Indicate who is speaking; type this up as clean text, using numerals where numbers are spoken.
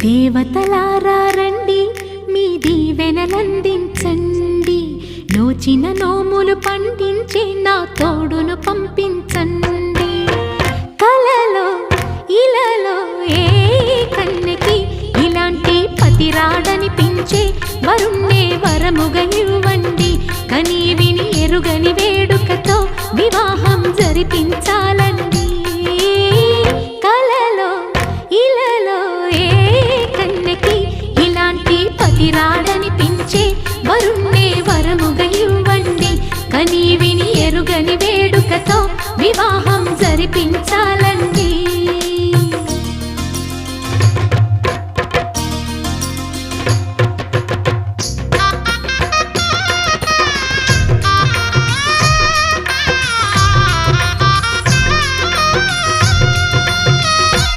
Speaker 1: దేవతలారా రండి, మీ దీవెనలందించండి. నోచిన నోములు పండించే నా తోడును పంపించండి. కలలో ఇలలో ఏ కన్నెకి ఇలాంటి పతి రాడనిపించే వరుణ్ణే వరముగా ఇవ్వండి. కని విని ఎరుగని వేడుకతో వివాహం జరిపించాలండి. కలలో ఇలలో ఏ కన్నెకి ఇలాంటి పతి రాడనిపించే వరుణ్ణే వరముగా ఇవ్వండి. కని విని ఎరుగని వేడుకతో వివాహం జరిపించాల